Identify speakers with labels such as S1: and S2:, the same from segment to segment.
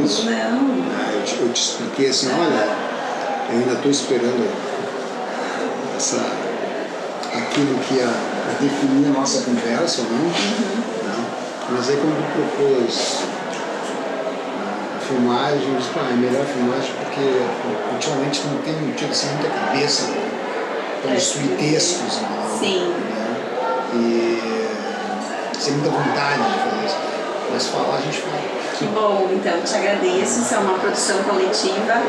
S1: isso.
S2: Não.
S1: Eu te expliquei assim, olha, eu ainda estou esperando aquilo que ia definir a nossa conversa ou não. Não. Mas aí quando tu propôs a filmagem, eu disse, é melhor a filmagem porque ultimamente não tenho tido assim, muita cabeça para construir textos.
S2: Sim.
S1: Né? E sem muita vontade de fazer isso. Mas falar, a gente fala.
S2: Que bom, então te agradeço. Isso é uma produção coletiva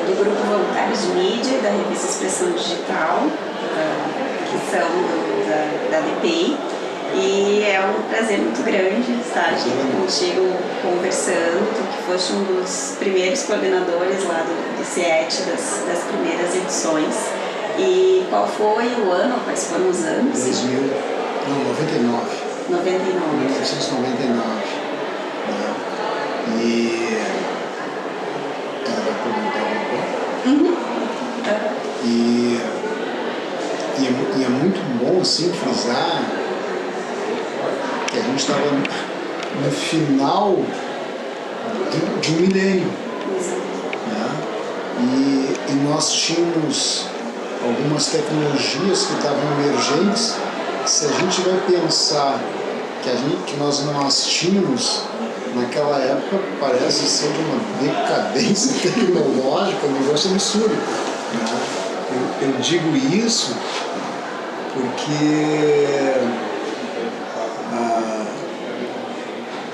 S2: do Grupo Voluntários de Mídia e da revista Expressão Digital, que são da DPI. E é um prazer muito grande estar aqui contigo conversando, tu que foste um dos primeiros coordenadores lá do CIET das primeiras edições. E qual foi o ano, quais foram os anos?
S1: 99. 1999. E ela vai perguntar alguma coisa? E é muito bom assim frisar que a gente estava no final de um milênio. Né? E nós tínhamos algumas tecnologias que estavam emergentes. Se a gente vai pensar que nós não as tínhamos naquela época, parece ser de uma decadência tecnológica, um negócio absurdo. Né? Eu digo isso porque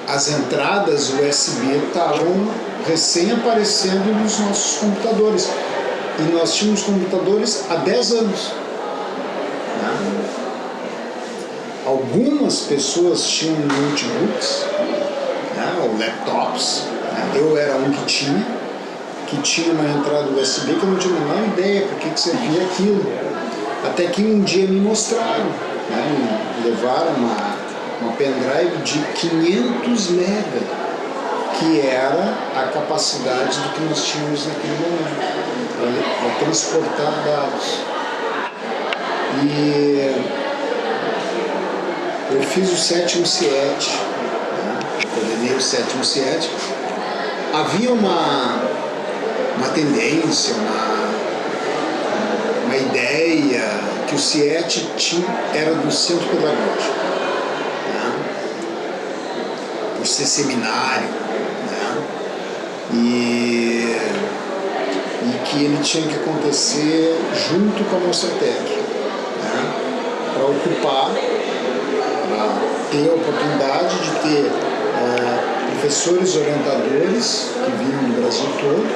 S1: as entradas USB estavam recém aparecendo nos nossos computadores. E nós tínhamos computadores há 10 anos. Né? Algumas pessoas tinham notebooks, né, ou laptops. Né? Eu era um que tinha uma entrada USB que eu não tinha a menor ideia por que servia aquilo. Até que um dia me mostraram, né, me levaram uma pendrive de 500 MB, que era a capacidade do que nós tínhamos naquele momento, para transportar dados. E eu fiz o 7º CIET, né? Coordenei o 7º CIET. Havia uma tendência, uma ideia que o CIET era do centro pedagógico, né? Por ser seminário, né? E que ele tinha que acontecer junto com a Mostratec, né? Para ocupar, ter a oportunidade de ter professores orientadores que vinham do Brasil todo,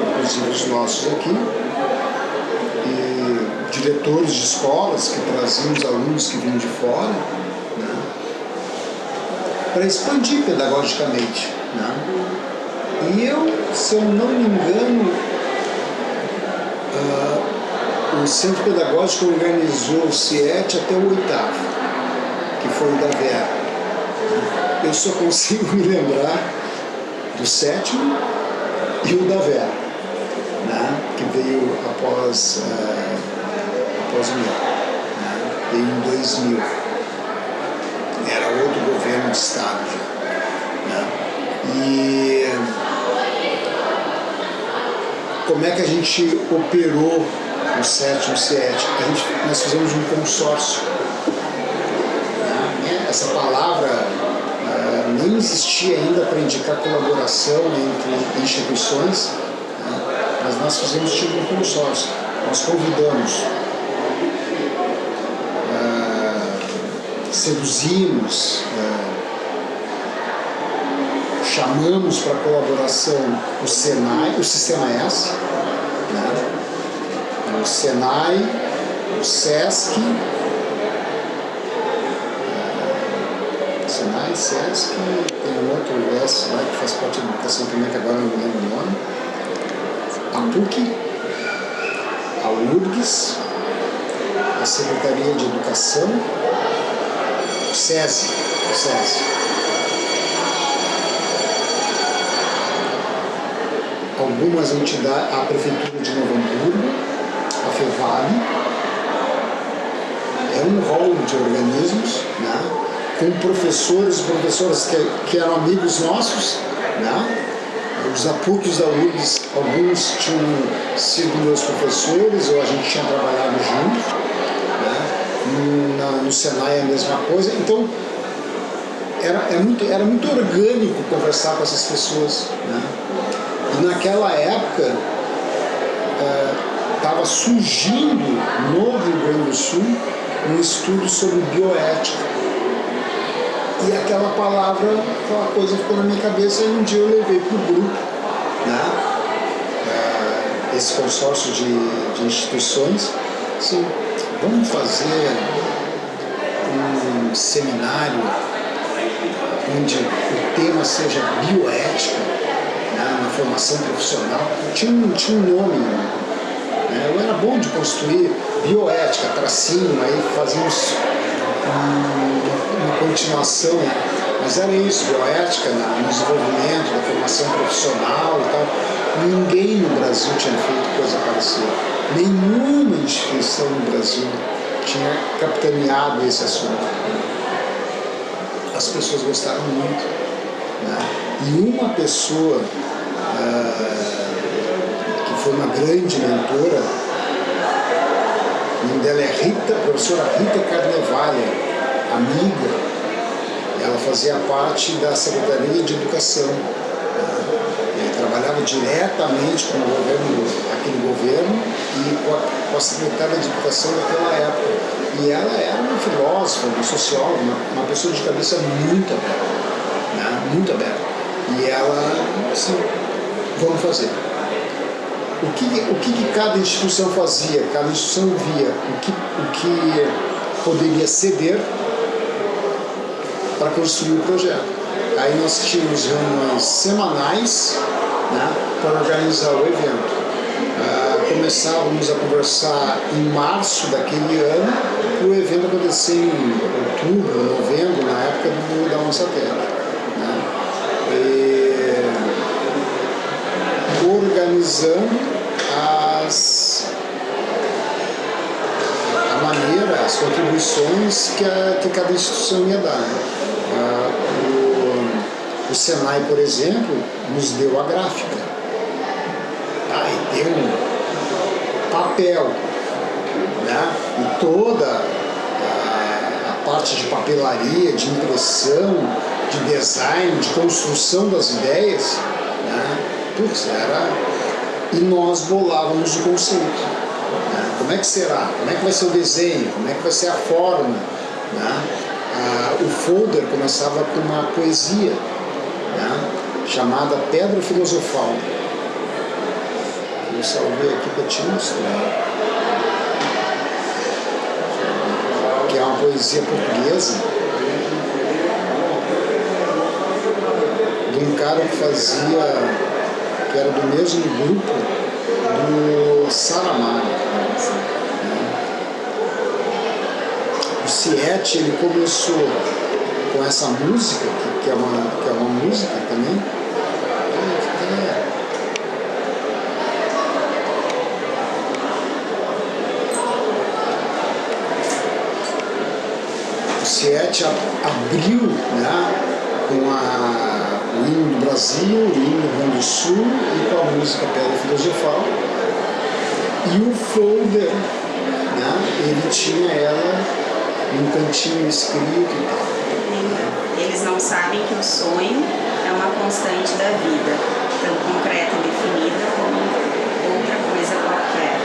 S1: inclusive os nossos aqui, e diretores de escolas que traziam os alunos que vinham de fora, né, para expandir pedagogicamente. Né? E eu, se eu não me engano, o Centro Pedagógico organizou o CIET até o 8º, que foi o da Vera. Eu só consigo me lembrar do 7º e o da Vera, né? Que veio após o meu, né? Veio em 2000. Era outro governo de estado já. Né? E como é que a gente operou o 7º CIET? Nós fizemos um consórcio. Essa palavra nem existia ainda para indicar colaboração entre instituições, né? Mas nós fizemos tipo um consórcio. Nós convidamos, seduzimos, chamamos para colaboração o Senai, o Sistema S, né? O Senai, o SESC, Senai, SESC, tem um outro S lá que faz parte da educação também, que agora não me lembro o nome, a PUC, a URGS, a Secretaria de Educação, o SESI, algumas entidades, a Prefeitura de Novo Hamburgo, a FEVALI, é um rol de organismos, né? Com professores e professoras que eram amigos nossos, né? Os apucos da URGS, alguns tinham sido meus professores, ou a gente tinha trabalhado junto, né? No Senai é a mesma coisa. Então, era muito orgânico conversar com essas pessoas, né? E naquela época, estava surgindo no Rio Grande do Sul um estudo sobre bioética. E aquela palavra, aquela coisa ficou na minha cabeça, e um dia eu levei para o grupo, né? Esse consórcio de instituições, assim, vamos fazer um seminário onde o tema seja bioética, né? Na formação profissional. Tinha um nome, né? Eu era bom de construir bioética, tracinho, aí fazíamos uma continuação, mas era isso, bioética no desenvolvimento da formação profissional e tal. Ninguém no Brasil tinha feito coisa parecida. Nenhuma instituição no Brasil tinha capitaneado esse assunto. As pessoas gostaram muito, né? E uma pessoa que foi uma grande mentora, o nome dela é Rita, professora Rita Carnevale, amiga. Ela fazia parte da Secretaria de Educação. Trabalhava diretamente com o governo, aquele governo, e com a secretária de Educação daquela época. E ela era uma filósofa, uma socióloga, uma pessoa de cabeça muito aberta, né? Muito aberta. E ela, assim, vamos fazer. O que cada instituição fazia? Cada instituição via o que poderia ceder para construir o projeto. Aí nós tínhamos reuniões semanais, né, para organizar o evento. Começávamos a conversar em março daquele ano, e o evento acontecia em outubro, novembro, na época da nossa terra. Né? Organizando a maneira, as contribuições que cada instituição ia dar. O Senai, por exemplo, nos deu a gráfica. E deu um papel, né? E toda a parte de papelaria, de impressão, de design, de construção das ideias, né? Putz, e nós bolávamos o conceito. Né? Como é que será? Como é que vai ser o desenho? Como é que vai ser a forma? Né? O folder começava com uma poesia, né? Chamada Pedra Filosofal. Eu salvei aqui para te mostrar. Que é uma poesia portuguesa de um cara que era do mesmo grupo do Saramago. O Siete, ele começou com essa música, que é uma música também. O Siete abriu, né, com o hino do Brasil, o hino do Rio Grande do Sul, e com a música Pedra Filosofal. E o folder, né, ele tinha ela num cantinho escrito e tal.
S2: Eles não sabem que o sonho é uma constante da vida, tão concreta e definida como outra coisa qualquer,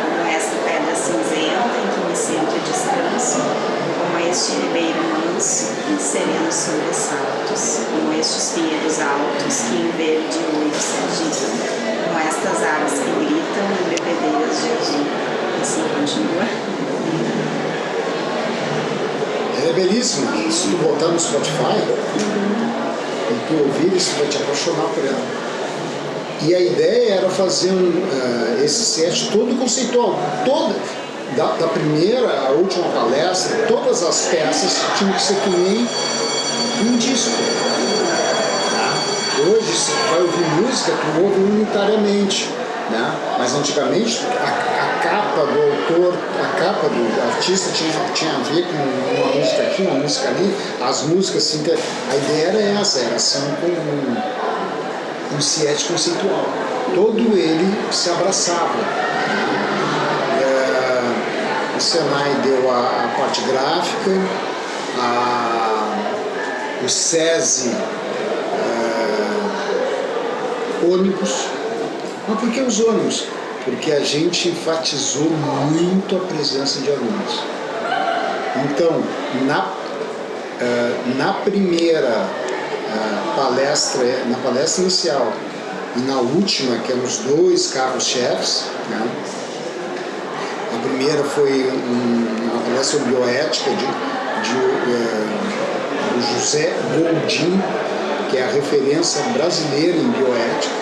S2: como esta pedra cinzenta em que me sinto descanso, como este ribeiro manso e serenos sobressaltos, como estes pinheiros altos que em verde e ouro se agitam, como estas águas que gritam em bebedeiras de azul. Assim continua.
S1: É belíssimo. Se tu botar no Spotify e tu ouvir, isso vai te apaixonar por ela. E a ideia era fazer esse set todo conceitual. Da primeira à última palestra, todas as peças tinham que ser que nem um disco. Hoje, se tu vai ouvir música, tu ouve unitariamente. Né? Mas antigamente a capa do autor, a capa do artista tinha a ver com uma música aqui, uma música ali, as músicas assim, a ideia era essa, era assim o CIET conceitual. Todo ele se abraçava. O Senai deu a parte gráfica, o SESI ônibus. Mas por que os ônibus? Porque a gente enfatizou muito a presença de alunos. Então, na primeira palestra, na palestra inicial e na última, que eram os 2 carros-chefes, né? A primeira foi uma palestra sobre bioética do José Goldin, que é a referência brasileira em bioética,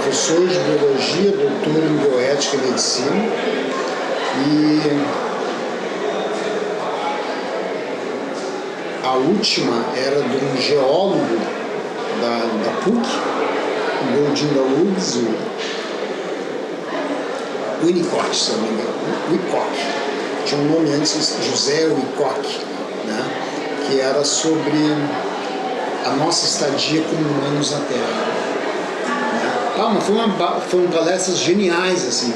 S1: professor de biologia, doutor em bioética e medicina. E a última era de um geólogo da PUC, o Goldin da URGS, o Winnicott, se não me engano, Winnicott. Tinha um nome antes, José Winnicott, né? Que era sobre a nossa estadia como humanos na Terra. Mas foram palestras geniais, assim,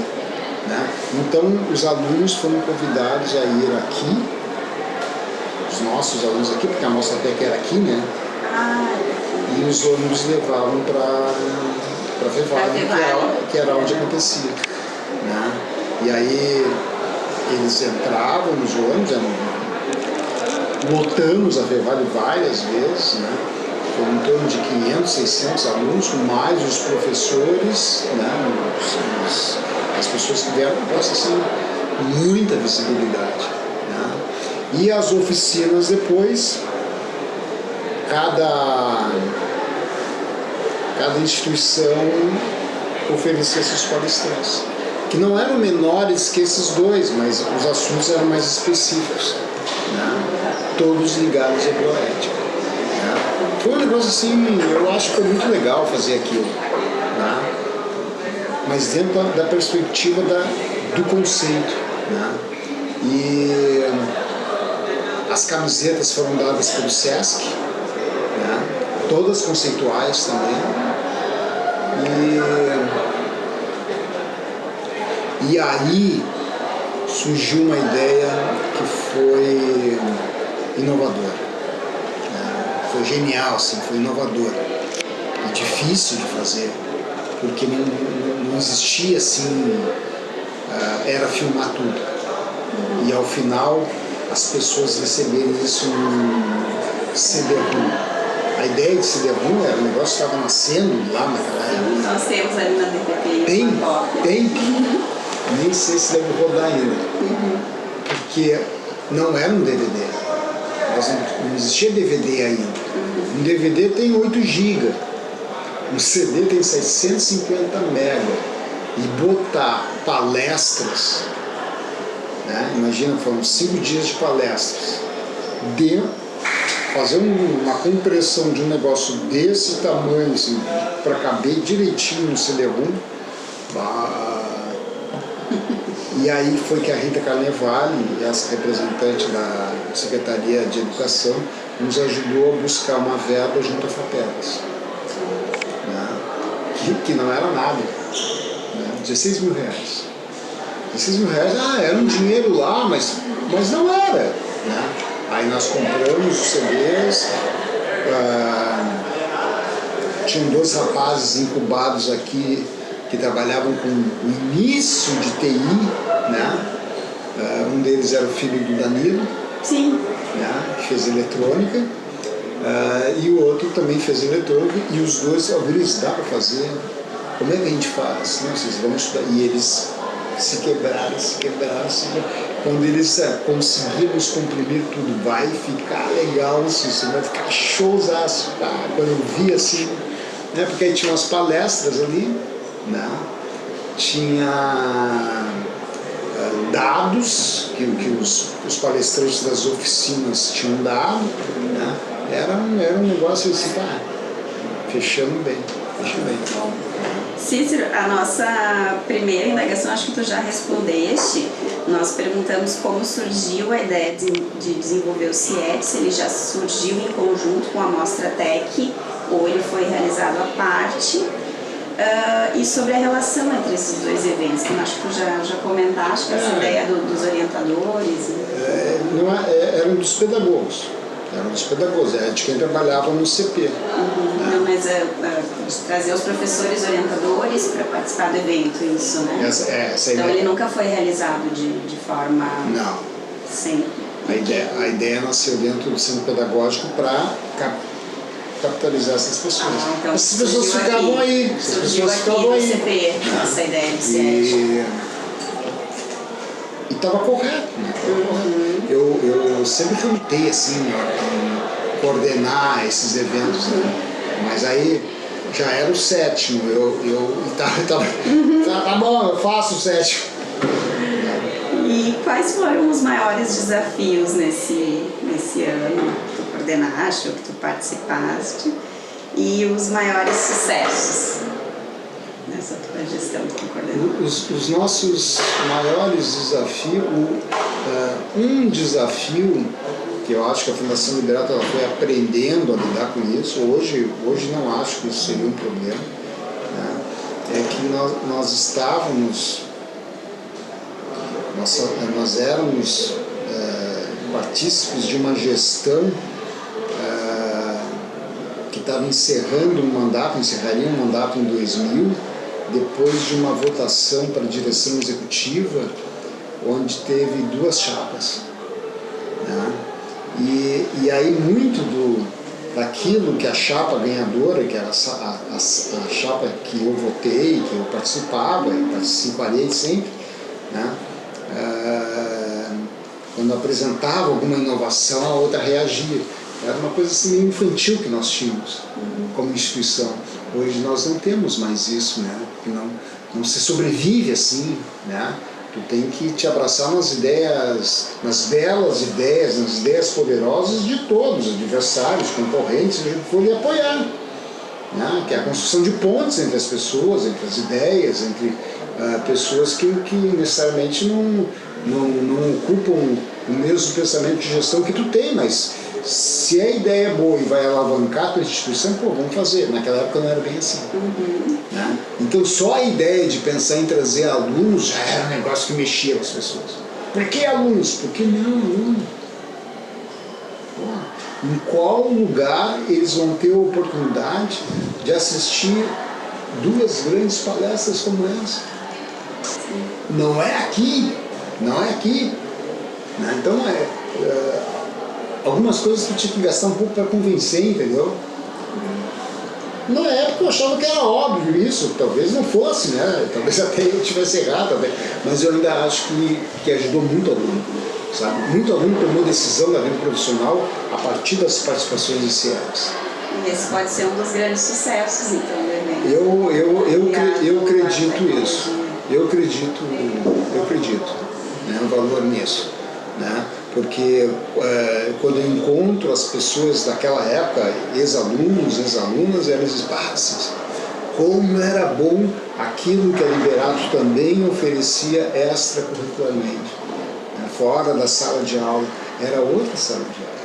S1: né? Então, os alunos foram convidados a ir aqui, os nossos alunos aqui, porque a nossa técnica era aqui, né? E os ônibus levavam para Fevale, que era onde acontecia, né? E aí eles entravam nos ônibus, lotamos a Fevale várias vezes, né? Foram em torno de 500, 600 alunos, mais os professores, né? As pessoas que deram muita visibilidade, né? E as oficinas depois, cada instituição oferecia seus palestrantes, que não eram menores que esses 2, mas os assuntos eram mais específicos, né? Todos ligados à bioética. Né? Foi um negócio assim, eu acho que foi muito legal fazer aquilo, né? Mas dentro da perspectiva do conceito, né? E as camisetas foram dadas pelo SESC, né? Todas conceituais também. E aí surgiu uma ideia que foi inovadora, né? Foi genial, assim, foi inovadora e difícil de fazer, porque não existia assim, era filmar tudo e ao final as pessoas receberem isso num CD-ROM. A ideia de CD-ROM era um negócio que estava nascendo lá naquela época.
S2: Nós temos ali na DPT.
S1: Tem. Nem sei se deve rodar ainda. Porque não era um DVD. Não existia DVD ainda. Um DVD tem 8 GB. Um CD tem 650 MB. E botar palestras, né? Imagina, foram 5 dias de palestras. Fazer uma compressão de um negócio desse tamanho, assim, para caber direitinho no CD-ROM. E aí foi que a Rita Carnevale, essa representante da Secretaria de Educação, nos ajudou a buscar uma verba junto à FAPERGS, né? que não era nada, né? 16 mil reais. 16 mil reais, era um dinheiro lá, mas não era, né? Aí nós compramos os CDs, tinham 2 rapazes incubados aqui que trabalhavam com o início de TI, né? Um deles era o filho do Danilo,
S2: sim,
S1: né? Que fez eletrônica, e o outro também fez eletrônica, e os dois, eles dá para fazer, como é que a gente faz? Não, vocês vão estudar, e eles se quebraram. Quando eles conseguimos comprimir tudo, vai ficar legal, assim, vai ficar showzaço. Quando eu vi assim, né? Porque aí tinha umas palestras ali, né? Tinha dados que os palestrantes das oficinas tinham dado, né? Era um negócio assim, fechando bem.
S2: Cícero, a nossa primeira indagação, acho que tu já respondeste. Nós perguntamos como surgiu a ideia de desenvolver o CIET, se ele já surgiu em conjunto com a Mostra Tech ou ele foi realizado à parte. E sobre a relação entre esses dois eventos, que eu acho que tu já comentaste, essa ideia dos orientadores.
S1: Eram dos pedagogos. Eram dos pedagogos, é de quem trabalhava no CP.
S2: Não, mas de trazer os professores orientadores para participar do evento, isso, né?
S1: Essa
S2: então
S1: ideia.
S2: ele nunca foi realizado de forma...
S1: Não.
S2: Sim.
S1: A ideia nasceu dentro do centro pedagógico para capitalizar essas pessoas.
S2: Então
S1: essas pessoas ficavam aí. Essas pessoas ficavam aí.
S2: CP, essa ideia de ser.
S1: E estava correto. Né? Eu sempre relutei assim, em coordenar esses eventos. Né? Mas aí já era o 7º. Tá bom, eu faço o 7º.
S2: E quais foram os maiores desafios nesse ano que tu coordenaste ou que tu participaste e os maiores sucessos nessa tua gestão como coordenador?
S1: Os nossos maiores desafios, um desafio que eu acho que a Fundação Liberato ela foi aprendendo a lidar com isso, hoje não acho que isso seria um problema, né? É que nós estávamos... Nós éramos partícipes de uma gestão que estava encerrando um mandato, encerraria um mandato em 2000, depois de uma votação para a direção executiva, onde teve 2 chapas. Né? E aí muito daquilo que a chapa ganhadora, que era a chapa que eu votei, que eu participava, e participarei sempre, né? Quando apresentava alguma inovação, a outra reagia. Era uma coisa assim meio infantil que nós tínhamos como instituição. Hoje nós não temos mais isso, né? Porque não se sobrevive assim, né? Tu tem que te abraçar nas ideias, nas belas ideias, nas ideias poderosas de todos, adversários, concorrentes, e apoiar. Né? Que é a construção de pontes entre as pessoas, entre as ideias, entre pessoas que necessariamente não ocupam o mesmo pensamento de gestão que tu tem, mas se a ideia é boa e vai alavancar a tua instituição, pô, vamos fazer. Naquela época não era bem assim. Né? Então só a ideia de pensar em trazer alunos já era um negócio que mexia com as pessoas. Por que alunos? Por que não aluno? Em qual lugar eles vão ter a oportunidade de assistir 2 grandes palestras como essa? Não é aqui, não é aqui. Né? Então, algumas coisas tu tinha que gastar um pouco para convencer, entendeu? Na época eu achava que era óbvio isso, talvez não fosse, né? Talvez até eu tivesse errado, talvez. Mas eu ainda acho que ajudou muito aluno, sabe? Muito aluno tomou decisão da vida profissional a partir das participações em CIEPs.
S2: E esse pode ser um dos grandes sucessos, então, do evento.
S1: Eu acredito isso. Eu acredito, né, o valor nisso, né? Porque quando eu encontro as pessoas daquela época, ex-alunos, ex-alunas, elas dizem, como era bom aquilo que a Liberato também oferecia extracurricularmente, né? Fora da sala de aula, era outra sala de aula.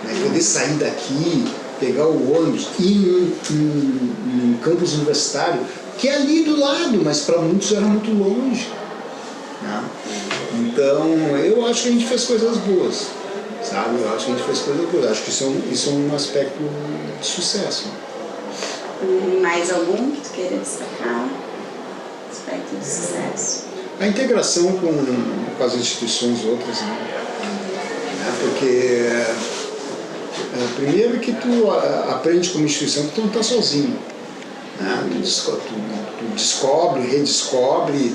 S1: Né? Poder sair daqui, pegar o ônibus, ir num campus universitário, que é ali do lado, mas para muitos era muito longe. Né? Então, eu acho que a gente fez coisas boas, sabe? Eu acho que a gente fez coisas boas. Acho que isso é um aspecto de sucesso.
S2: Mais algum que tu queira destacar? Aspecto de sucesso?
S1: A integração com as instituições outras, né? Porque, primeiro que tu aprende como instituição que tu não está sozinho. Né? Tu descobre, redescobre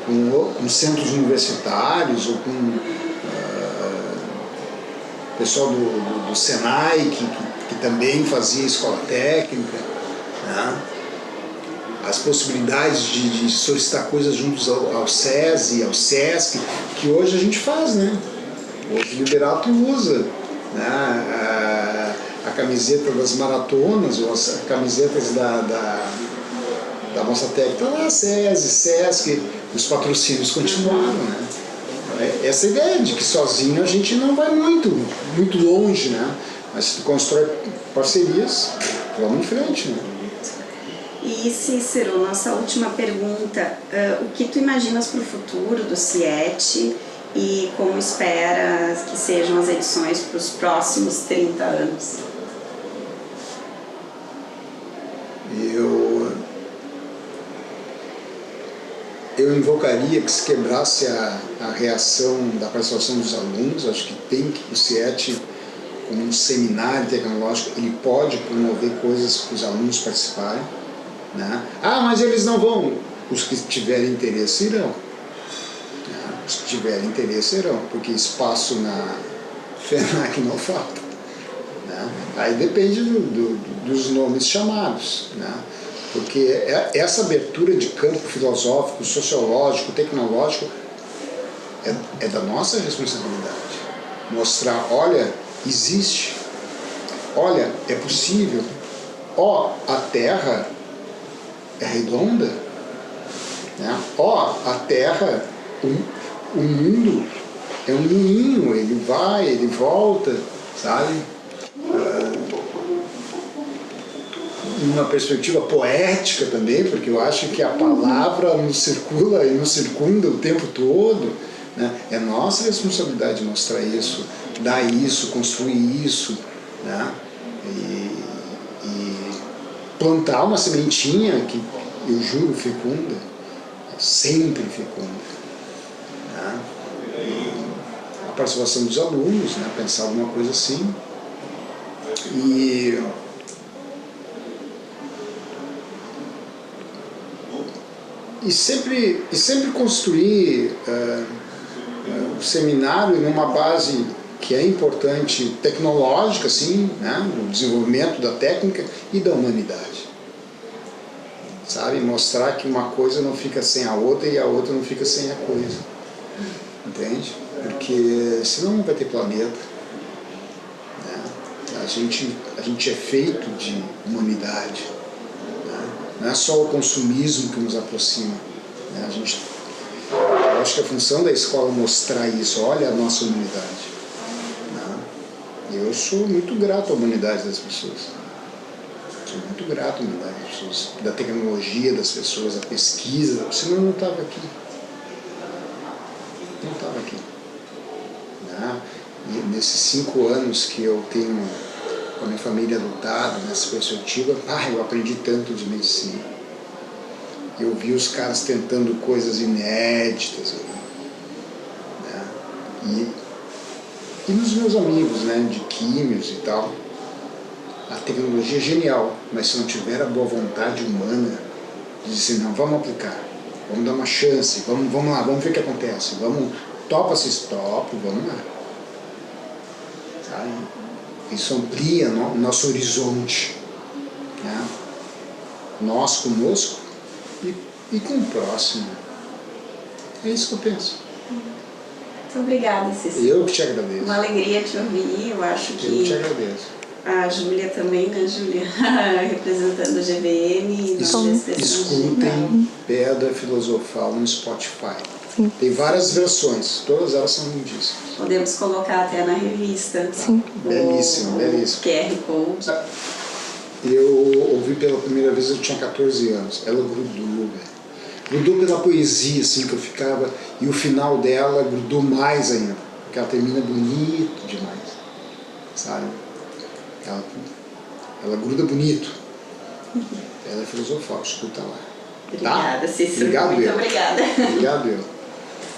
S1: com centros universitários ou com pessoal do Senai que também fazia escola técnica, né? As possibilidades de solicitar coisas juntos ao SESI, ao SESC, que hoje a gente faz, né? Hoje o Liberato usa, né? A camiseta das maratonas, ou as camisetas da nossa técnica, tá lá, SESI, SESC, os patrocínios continuaram, né? Essa ideia de que sozinho a gente não vai muito longe, né? Mas se tu constrói parcerias, vamos em frente, né?
S2: E Cícero, nossa última pergunta, o que tu imaginas para o futuro do CIET e como espera que sejam as edições para os próximos 30 anos?
S1: Eu invocaria que se quebrasse a reação da participação dos alunos. Acho que tem que o CIET, como um seminário tecnológico, ele pode promover coisas para os alunos participarem, né? Ah, mas eles não vão. Os que tiverem interesse irão. Os que tiverem interesse irão, porque espaço na FENAC não falta, né? Aí depende dos nomes chamados, né? Porque essa abertura de campo filosófico, sociológico, tecnológico é da nossa responsabilidade. Mostrar, olha, existe, olha, é possível, ó, a Terra é redonda, né? Ó, a Terra, o mundo é um moinho, ele vai, ele volta, sabe? Uma perspectiva poética também, porque eu acho que a palavra nos circula e nos circunda o tempo todo, né? É nossa responsabilidade mostrar isso, dar isso, construir isso, né? E plantar uma sementinha que eu juro fecunda, sempre fecunda, né? E a participação dos alunos, né? Pensar alguma coisa assim. E sempre construir o seminário numa base que é importante, tecnológica, assim, né, o desenvolvimento da técnica e da humanidade. Sabe? Mostrar que uma coisa não fica sem a outra e a outra não fica sem a coisa. Entende? Porque senão não vai ter planeta. Né? A gente é feito de humanidade. Não é só o consumismo que nos aproxima, né? Eu acho que a função da escola é mostrar isso, olha a nossa humanidade, né? Eu sou muito grato à humanidade das pessoas, sou muito grato à humanidade das pessoas, da tecnologia das pessoas, da pesquisa, senão eu não estava aqui, né? E nesses 5 anos que eu tenho com a minha família adotada, nessa perspectiva, eu aprendi tanto de medicina. Eu vi os caras tentando coisas inéditas, né? E nos meus amigos, né, de químicos e tal, a tecnologia é genial, mas se não tiver a boa vontade humana de dizer, não, vamos aplicar, vamos dar uma chance, vamos lá, vamos ver o que acontece, topa-se, vamos lá. Sabe? Isso amplia nosso horizonte, né? Nós conosco e com o próximo. É isso que eu penso.
S2: Muito obrigada, Cícero.
S1: Eu que te agradeço.
S2: Uma alegria te ouvir, eu acho que...
S1: Eu te agradeço.
S2: A Júlia também, né, Júlia? Representando o GVM.
S1: Escutem Pedra Filosofal no Spotify.
S3: Sim.
S1: Tem várias versões, todas elas são lindíssimas.
S2: Podemos colocar até na revista.
S3: Sim.
S1: Belíssimo, belíssimo.
S2: QR Code.
S1: Eu ouvi pela primeira vez, eu tinha 14 anos. Ela grudou, velho. Grudou pela poesia, assim, que eu ficava. E o final dela grudou mais ainda. Porque ela termina bonito demais. Sabe? Ela gruda bonito. Ela é filosofal, escuta lá.
S2: Obrigada, Cícero.
S1: Obrigado,
S2: muito obrigada.
S1: Obrigado, eu.